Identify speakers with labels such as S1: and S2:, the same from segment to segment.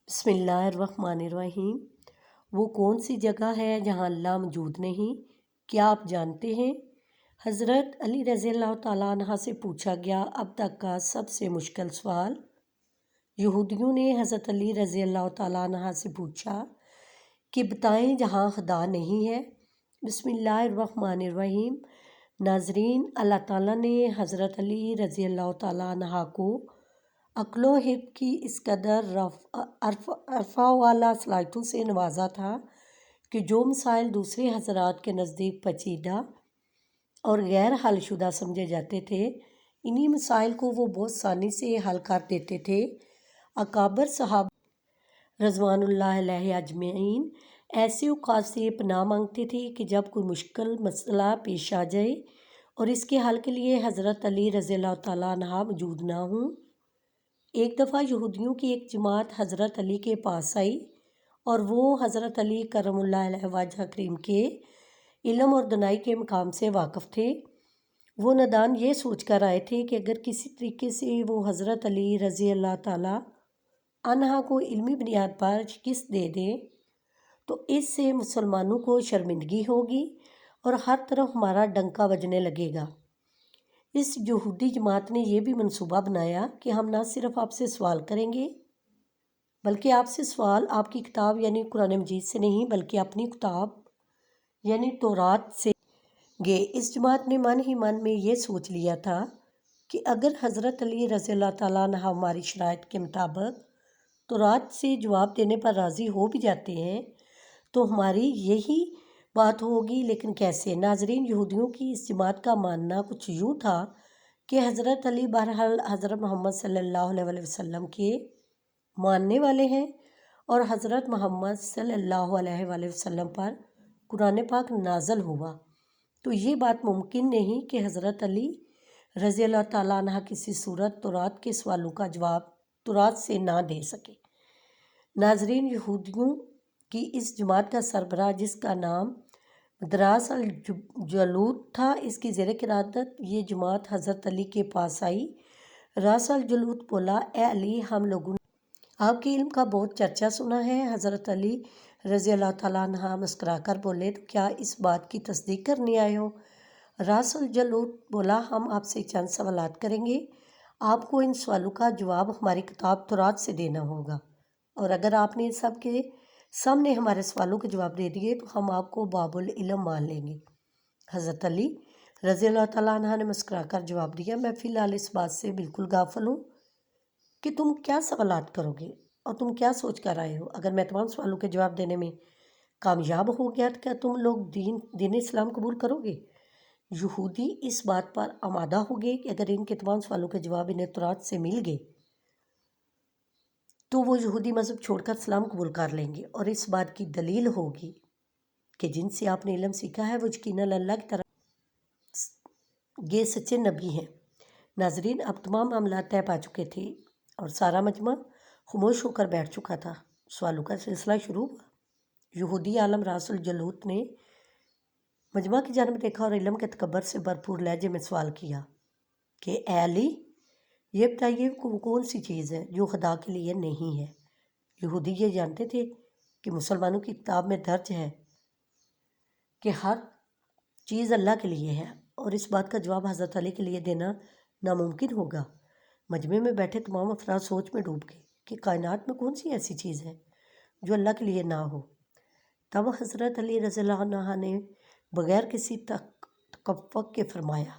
S1: بسم اللہ الرحمن الرحیم۔ وہ کون سی جگہ ہے جہاں اللہ موجود نہیں؟ کیا آپ جانتے ہیں؟ حضرت علی رضی اللہ تعالیٰ عنہ سے پوچھا گیا اب تک کا سب سے مشکل سوال۔ یہودیوں نے حضرت علی رضی اللہ تعالیٰ عنہ سے پوچھا کہ بتائیں جہاں خدا نہیں ہے۔ بسم اللہ الرحمن الرحیم۔ ناظرین، اللہ تعالیٰ نے حضرت علی رضی اللہ تعالیٰ عنہ کو عقل و حکمت کی اس قدر عرفہ والا صلاحیتوں سے نوازا تھا کہ جو مسائل دوسرے حضرات کے نزدیک پیچیدہ اور غیر حل شدہ سمجھے جاتے تھے، انہی مسائل کو وہ بہت آسانی سے حل کر دیتے تھے۔ اکابر صحابہ رضوان اللہ علیہ اجمعین ایسے اوقات سے پناہ مانگتے تھے کہ جب کوئی مشکل مسئلہ پیش آ جائے اور اس کے حل کے لیے حضرت علی رضی اللہ تعالیٰ عنہ موجود نہ ہوں۔ ایک دفعہ یہودیوں کی ایک جماعت حضرت علی کے پاس آئی اور وہ حضرت علی کرم اللہ علیہ وجہ کریم کے علم اور دانائی کے مقام سے واقف تھے۔ وہ نادان یہ سوچ کر آئے تھے کہ اگر کسی طریقے سے وہ حضرت علی رضی اللہ تعالیٰ عنہ کو علمی بنیاد پر شکست دے دیں تو اس سے مسلمانوں کو شرمندگی ہوگی اور ہر طرف ہمارا ڈنکا بجنے لگے گا۔ اس یہودی جماعت نے یہ بھی منصوبہ بنایا کہ ہم نہ صرف آپ سے سوال کریں گے بلکہ آپ سے سوال آپ کی کتاب یعنی قرآن مجید سے نہیں بلکہ اپنی کتاب یعنی تورات سے گے۔ اس جماعت نے من ہی من میں یہ سوچ لیا تھا کہ اگر حضرت علی رضی اللہ تعالیٰ عنہ ہماری شرائط کے مطابق تورات سے جواب دینے پر راضی ہو بھی جاتے ہیں تو ہماری یہی بات ہوگی، لیکن کیسے؟ ناظرین، یہودیوں کی اس جماعت کا ماننا کچھ یوں تھا کہ حضرت علی بہرحال حضرت محمد صلی اللہ علیہ وسلم کے ماننے والے ہیں اور حضرت محمد صلی اللہ علیہ وسلم پر قرآن پاک نازل ہوا، تو یہ بات ممکن نہیں کہ حضرت علی رضی اللہ تعالیٰ عنہ کسی صورت تورات کے سوالوں کا جواب تورات سے نہ دے سکے۔ ناظرین، یہودیوں کی اس جماعت کا سربراہ جس کا نام راس الجلود تھا، اس کی زیر قیادت یہ جماعت حضرت علی کے پاس آئی۔ راس الجلود بولا، اے علی، ہم لوگوں نے آپ کے علم کا بہت چرچا سنا ہے۔ حضرت علی رضی اللہ تعالیٰ عنہ مسکرا کر بولے، تو کیا اس بات کی تصدیق کرنے آئے ہو؟ راس الجلود بولا، ہم آپ سے چند سوالات کریں گے، آپ کو ان سوالوں کا جواب ہماری کتاب تورات سے دینا ہوگا، اور اگر آپ نے سب کے سامنے ہمارے سوالوں کے جواب دے دیے تو ہم آپ کو باب العلم مان لیں گے۔ حضرت علی رضی اللہ تعالیٰ عنہ نے مسکرا کر جواب دیا، میں فی الحال اس بات سے بالکل غافل ہوں کہ تم کیا سوالات کرو گے اور تم کیا سوچ کر آئے ہو۔ اگر میں تمام سوالوں کے جواب دینے میں کامیاب ہو گیا تو کیا تم لوگ دین اسلام قبول کرو گے؟ یہودی اس بات پر آمادہ ہو گئے کہ اگر ان کے تمام سوالوں کے جواب انہیں تورات سے مل گئے تو وہ یہودی مذہب چھوڑ کر اسلام قبول کر لیں گے، اور اس بات کی دلیل ہوگی کہ جن سے آپ نے علم سیکھا ہے وہ یقیناً اللہ کی طرف یہ سچے نبی ہیں۔ ناظرین، اب تمام معاملات طے پا چکے تھے اور سارا مجمع خاموش ہو کر بیٹھ چکا تھا۔ سوالوں کا سلسلہ شروع ہوا۔ یہودی عالم راس الجلود نے مجمع کی جانب دیکھا اور علم کے تکبر سے بھرپور لہجے میں سوال کیا کہ اے علی، یہ بتائیے وہ کون سی چیز ہے جو خدا کے لیے نہیں ہے؟ یہودی یہ جانتے تھے کہ مسلمانوں کی کتاب میں درج ہے کہ ہر چیز اللہ کے لیے ہے، اور اس بات کا جواب حضرت علی کے لیے دینا ناممکن ہوگا۔ مجمع میں بیٹھے تمام افراد سوچ میں ڈوب گئے کہ کائنات میں کون سی ایسی چیز ہے جو اللہ کے لیے نہ ہو۔ تب حضرت علی رضی اللہ عنہ نے بغیر کسی تکفف کے فرمایا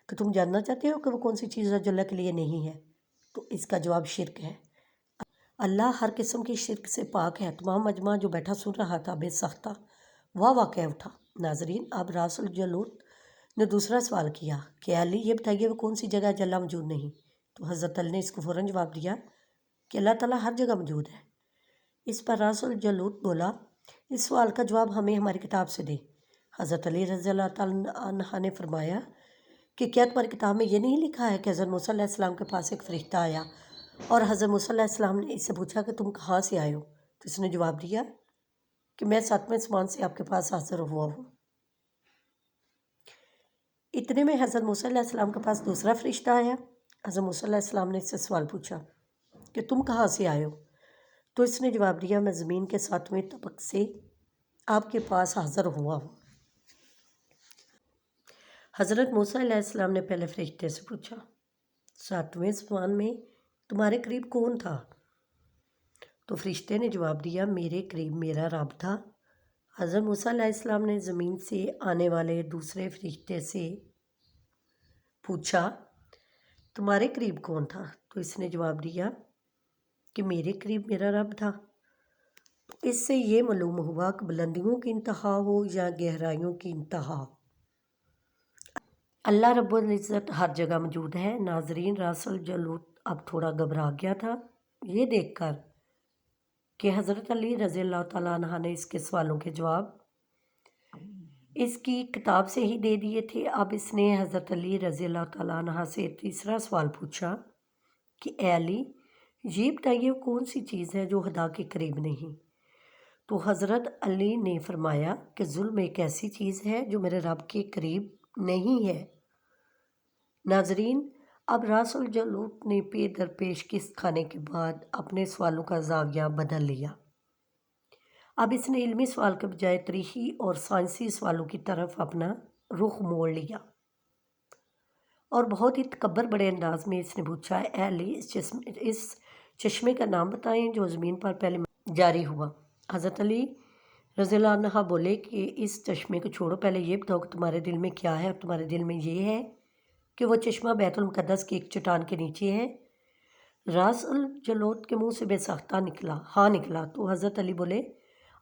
S1: کہ تم جاننا چاہتے ہو کہ وہ کون سی چیز ہے جو اللہ کے لیے نہیں ہے؟ تو اس کا جواب شرک ہے۔ اللہ ہر قسم کی شرک سے پاک ہے۔ تمام مجمع جو بیٹھا سن رہا تھا بے ساختہ واہ واہ کہہ اٹھا۔ ناظرین، اب راس الجلود نے دوسرا سوال کیا کہ علی، یہ بتائیے وہ کون سی جگہ ہے جہاں اللہ موجود نہیں؟ تو حضرت علی نے اس کو فوراً جواب دیا کہ اللہ تعالیٰ ہر جگہ موجود ہے۔ اس پر راس الجلود بولا، اس سوال کا جواب ہمیں ہماری کتاب سے دے۔ حضرت علی رضی اللہ تعالیٰ عنہ نے فرمایا کہ کیا تمہاری کتاب میں یہ نہیں لکھا ہے کہ حضرت موسیٰ علیہ السلام کے پاس ایک فرشتہ آیا اور حضرت موسیٰ علیہ السلام نے اس سے پوچھا کہ تم کہاں سے آئے ہو؟ تو اس نے جواب دیا کہ میں 7ویں آسمان سے آپ کے پاس حاضر ہوا ہوں۔ اتنے میں حضرت موسیٰ علیہ السلام کے پاس دوسرا فرشتہ آیا۔ حضرت موسیٰ علیہ السلام نے اس سے سوال پوچھا کہ تم کہاں سے آئے ہو؟ تو اس نے جواب دیا میں زمین کے 7ویں طبق سے آپ کے پاس حاضر ہوا ہوں۔ حضرت موسیٰ علیہ السلام نے پہلے فرشتے سے پوچھا 7ویں آسمان میں تمہارے قریب کون تھا؟ تو فرشتے نے جواب دیا میرے قریب میرا رب تھا۔ حضرت موسیٰ علیہ السلام نے زمین سے آنے والے دوسرے فرشتے سے پوچھا تمہارے قریب کون تھا؟ تو اس نے جواب دیا کہ میرے قریب میرا رب تھا۔ اس سے یہ معلوم ہوا کہ بلندیوں کی انتہا ہو یا گہرائیوں کی انتہا، اللہ رب العزت ہر جگہ موجود ہے۔ ناظرین، راس الجلوت اب تھوڑا گھبرا گیا تھا یہ دیکھ کر کہ حضرت علی رضی اللہ تعالیٰ عنہ نے اس کے سوالوں کے جواب اس کی کتاب سے ہی دے دیے تھے۔ اب اس نے حضرت علی رضی اللہ تعالیٰ عنہ سے تیسرا سوال پوچھا کہ اے علی، یہ بتائیے کون سی چیز ہے جو خدا کے قریب نہیں؟ تو حضرت علی نے فرمایا کہ ظلم ایک ایسی چیز ہے جو میرے رب کے قریب نہیں ہے۔ ناظرین، اب راس الجلوت نے پے در پیش قسط کھانے کے بعد اپنے سوالوں کا زاویہ بدل لیا۔ اب اس نے علمی سوال کے بجائے تاریخی اور سائنسی سوالوں کی طرف اپنا رخ موڑ لیا اور بہت ہی تکبر بڑے انداز میں اس نے پوچھا اے علی، اس چشمے کا نام بتائیں جو زمین پر پہلے جاری ہوا۔ حضرت علی رضی اللہ عنہ بولے کہ اس چشمے کو چھوڑو، پہلے یہ بتاؤ کہ تمہارے دل میں کیا ہے، اور تمہارے دل میں یہ ہے کہ وہ چشمہ بیت المقدس کی ایک چٹان کے نیچے ہے۔ راس الجلوت کے منہ سے بے ساختہ نکلا ہاں نکلا۔ تو حضرت علی بولے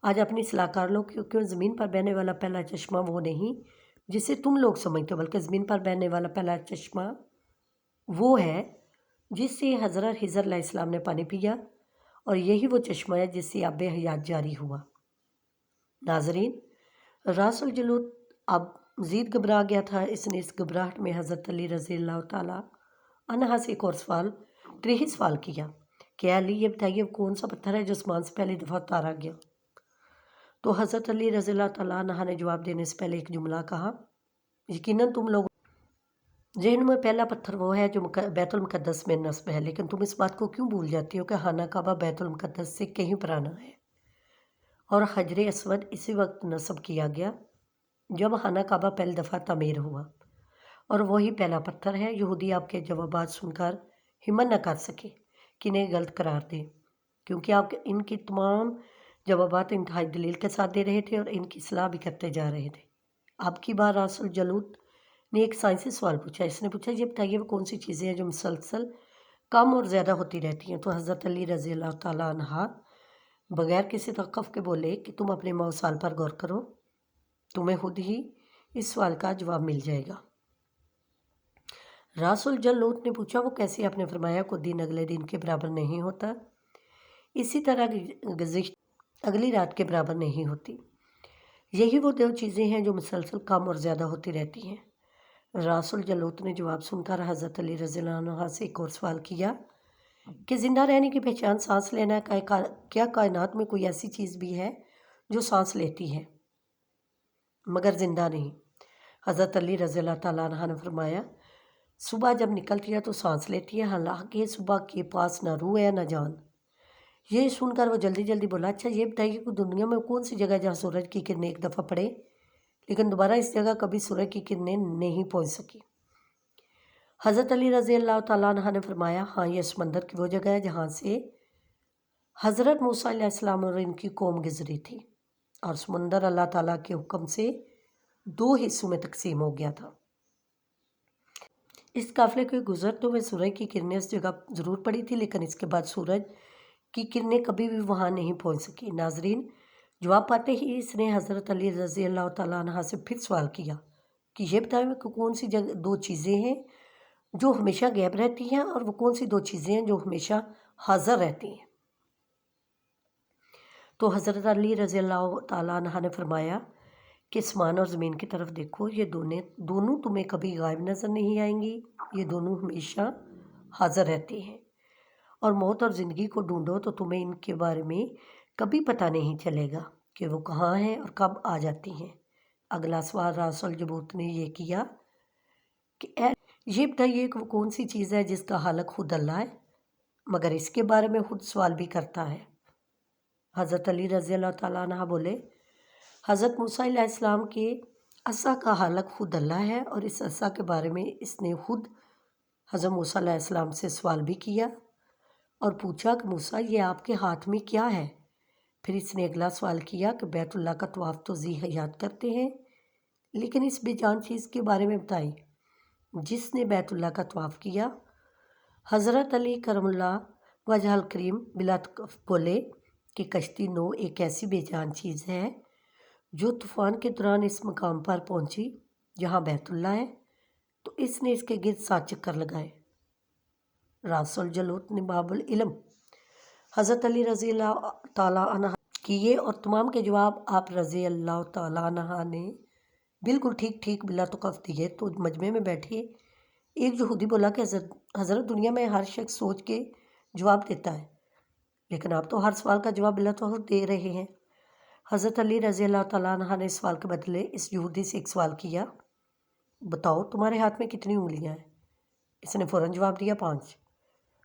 S1: آج اپنی اصلاح کر لو، کیونکہ زمین پر بہنے والا پہلا چشمہ وہ نہیں جسے تم لوگ سمجھتے ہو، بلکہ زمین پر بہنے والا پہلا چشمہ وہ ہے جس سے حضرت خضر علیہ السلام نے پانی پیا، اور یہی وہ چشمہ ہے جس سے آب حیات جاری ہوا۔ ناظرین، راس الجلوت اب مزید گھبرا گیا تھا۔ اس نے اس گھبراہٹ میں حضرت علی رضی اللہ تعالیٰ عنہ سے ایک اور تریہی سوال کیا کہ علی، یہ بتائیے وہ کون سا پتھر ہے جو آسمان سے پہلی دفعہ اتارا گیا؟ تو حضرت علی رضی اللہ تعالیٰ عنہ نے جواب دینے سے پہلے ایک جملہ کہا یقیناً تم لوگ ذہن میں پہلا پتھر وہ ہے جو بیت المقدس میں نصب ہے، لیکن تم اس بات کو کیوں بھول جاتی ہو کہ خانہ کعبہ بیت المقدس سے کہیں پرانا ہے، اور حجر اسود اسی وقت نصب کیا گیا جب خانہ کعبہ پہلی دفعہ تعمیر ہوا، اور وہی پہلا پتھر ہے۔ یہودی آپ کے جوابات سن کر ہمت نہ کر سکے کہ انہیں غلط قرار دیں، کیونکہ آپ ان کی تمام جوابات انتہائی دلیل کے ساتھ دے رہے تھے اور ان کی اصلاح بھی کرتے جا رہے تھے۔ اب کی بار راس الجلوت نے ایک سائنسی سوال پوچھا۔ اس نے پوچھا یہ بتائیے وہ کون سی چیزیں ہیں جو مسلسل کم اور زیادہ ہوتی رہتی ہیں؟ تو حضرت علی رضی اللہ تعالیٰ عنہ بغیر کسی توقف کے بولے کہ تم اپنے سوال پر غور کرو، تمہیں خود ہی اس سوال کا جواب مل جائے گا۔ راس الجلوت نے پوچھا وہ کیسے؟ آپ نے فرمایا کوئی دن اگلے دن کے برابر نہیں ہوتا، اسی طرح گزشتہ اگلی رات کے برابر نہیں ہوتی، یہی وہ دو چیزیں ہیں جو مسلسل کم اور زیادہ ہوتی رہتی ہیں۔ راس الجلوت نے جواب سن کر حضرت علی رضی اللہ عنہ سے ایک اور سوال کیا کہ زندہ رہنے کی پہچان سانس لینا ہے، کیا کائنات میں کوئی ایسی چیز بھی ہے جو سانس لیتی ہے مگر زندہ نہیں؟ حضرت علی رضی اللہ تعالیٰ عنہ نے فرمایا صبح جب نکلتی ہے تو سانس لیتی ہے، حالانکہ صبح کے پاس نہ روح ہے نہ جان۔ یہ سن کر وہ جلدی جلدی بولا اچھا یہ بتائیے کہ دنیا میں کون سی جگہ جہاں سورج کی کرنیں ایک دفعہ پڑے لیکن دوبارہ اس جگہ کبھی سورج کی کرنیں نہیں پہنچ سکی؟ حضرت علی رضی اللہ تعالیٰ عنہ نے فرمایا ہاں، یہ سمندر کی وہ جگہ ہے جہاں سے حضرت موسیٰ علیہ السلام اور ان کی قوم گزری تھی، اور سمندر اللہ تعالیٰ کے حکم سے 2 حصوں میں تقسیم ہو گیا تھا۔ اس قافلے کے گزرتے ہوئے سورج کی کرنیں اس جگہ ضرور پڑی تھی، لیکن اس کے بعد سورج کی کرنیں کبھی بھی وہاں نہیں پہنچ سکی۔ ناظرین، جواب پاتے ہی اس نے حضرت علی رضی اللہ تعالیٰ عنہ سے پھر سوال کیا کہ یہ بتائیں کہ کون سی 2 چیزیں ہیں جو ہمیشہ غائب رہتی ہیں، اور وہ کون سی 2 چیزیں ہیں جو ہمیشہ حاضر رہتی ہیں؟ تو حضرت علی رضی اللہ تعالیٰ عنہ نے فرمایا کہ آسمان اور زمین کی طرف دیکھو، یہ دونوں تمہیں کبھی غائب نظر نہیں آئیں گی، یہ دونوں ہمیشہ حاضر رہتی ہیں، اور موت اور زندگی کو ڈھونڈو تو تمہیں ان کے بارے میں کبھی پتہ نہیں چلے گا کہ وہ کہاں ہیں اور کب آ جاتی ہیں۔ اگلا سوال راس الجلوت نے یہ کیا کہ یہ بتائیے کہ وہ کون سی چیز ہے جس کا خالق خود اللہ ہے مگر اس کے بارے میں خود سوال بھی کرتا ہے؟ حضرت علی رضی اللہ تعالیٰ عنہ بولے، حضرت موسیٰ علیہ السلام کے عصا کا خالق خود اللہ ہے، اور اس عصا کے بارے میں اس نے خود حضرت موسیٰ علیہ السلام سے سوال بھی کیا اور پوچھا کہ موسیٰ یہ آپ کے ہاتھ میں کیا ہے؟ پھر اس نے اگلا سوال کیا کہ بیت اللہ کا طواف تو ذی حیات کرتے ہیں، لیکن اس بے جان چیز کے بارے میں بتائیں جس نے بیت اللہ کا طواف کیا۔ حضرت علی کرم اللہ وجہ الکریم بلا تکلف بولے کہ کشتی نو ایک ایسی بے جان چیز ہے جو طوفان کے دوران اس مقام پر پہنچی جہاں بیت اللہ ہے، تو اس نے اس کے گرد 7 چکر لگائے۔ راس الجلوت نے باب العلم حضرت علی رضی اللہ تعالیٰ عنہ کیے اور تمام کے جواب آپ رضی اللہ تعالیٰ عنہ نے بالکل ٹھیک ٹھیک بلا توقف دیے۔ تو مجمع میں بیٹھے ایک یہودی بولا کہ حضرت دنیا میں ہر شخص سوچ کے جواب دیتا ہے، لیکن آپ تو ہر سوال کا جواب بلا توقف دے رہے ہیں۔ حضرت علی رضی اللہ تعالیٰ عنہ نے سوال کے بدلے اس یہودی سے ایک سوال کیا، بتاؤ تمہارے ہاتھ میں کتنی انگلیاں ہیں؟ اس نے فوراً جواب دیا 5۔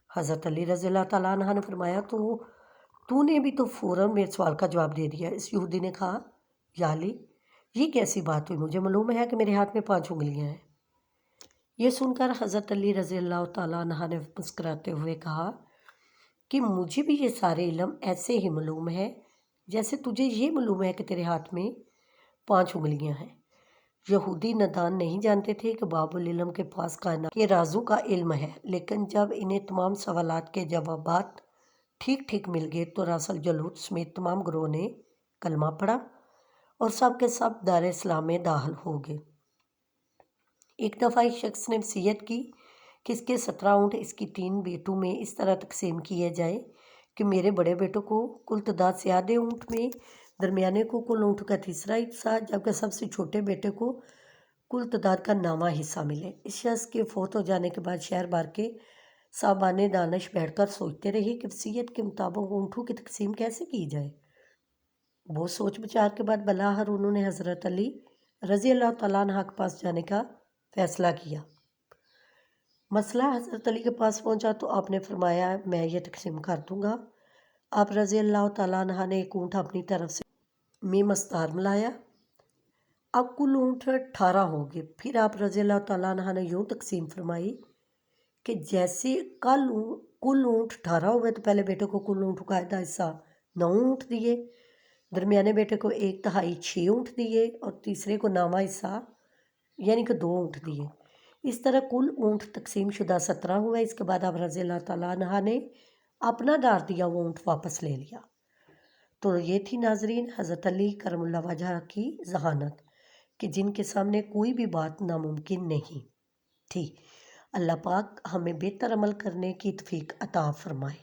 S1: حضرت علی رضی اللہ تعالیٰ عنہ نے فرمایا تو نے بھی تو فوراً میرے سوال کا جواب دے دیا۔ اس یہودی نے کہا، یا علی یہ کیسی بات ہوئی، مجھے معلوم ہے کہ میرے ہاتھ میں 5 انگلیاں ہیں۔ یہ سن کر حضرت علی رضی اللہ تعالیٰ عنہ نے مسکراتے ہوئے کہا کہ مجھے بھی یہ سارے علم ایسے ہی معلوم ہے جیسے تجھے یہ معلوم ہے کہ تیرے ہاتھ میں 5 انگلیاں ہیں۔ یہودی ندان نہیں جانتے تھے کہ باب العلم کے پاس کائنات کے رازوں کا علم ہے، لیکن جب انہیں تمام سوالات کے جوابات ٹھیک ٹھیک مل گئے تو راس الجلوت سمیت تمام گروہ نے کلمہ پڑھا اور سب کے سب دار اسلام میں داخل ہو گئے۔ ایک دفعہ ایک شخص نے وصیت کی کہ اس کے 17 اونٹ اس کی 3 بیٹوں میں اس طرح تقسیم کیے جائیں کہ میرے بڑے بیٹوں کو کل تعداد سے آدھے اونٹ میں، درمیانے کو کل اونٹ کا تیسرا حصہ، جبکہ سب سے چھوٹے بیٹے کو کل تعداد کا 9واں حصہ ملے۔ اس شخص کے فوت ہو جانے کے بعد شہر بھر کے صاحبان دانش بیٹھ کر سوچتے رہے کہ وصیت کے مطابق اونٹوں کی تقسیم کیسے کی جائے۔ بہت سوچ بچار کے بعد بلاخر انہوں نے حضرت علی رضی اللہ تعالیٰ عنہ کے پاس جانے کا فیصلہ کیا۔ مسئلہ حضرت علی کے پاس پہنچا تو آپ نے فرمایا میں یہ تقسیم کر دوں گا۔ آپ رضی اللہ تعالیٰ عنہ نے ایک اونٹ اپنی طرف سے میں مستار ملایا، اب کل اونٹ 18 ہو گئے۔ پھر آپ رضی اللہ تعالیٰ عنہ نے یوں تقسیم فرمائی کہ جیسے کل اونٹ 18 ہوئے تو پہلے بیٹے کو کل اونٹ کا آدھا حصہ 9 اونٹ دیے، درمیانے بیٹے کو 1/3 6 اونٹ دیے اور تیسرے کو 9واں حصہ یعنی کہ 2 اونٹ دیے۔ اس طرح کل اونٹ تقسیم شدہ 17 ہوئے۔ اس کے بعد آپ رضی اللہ تعالیٰ عنہ نے اپنا ڈار دیا وہ اونٹ واپس لے لیا۔ تو یہ تھی ناظرین حضرت علی کرم اللہ وجہ کی ذہانت کہ جن کے سامنے کوئی بھی بات ناممکن نہیں تھی۔ اللہ پاک ہمیں بہتر عمل کرنے کی توفیق عطا فرمائے۔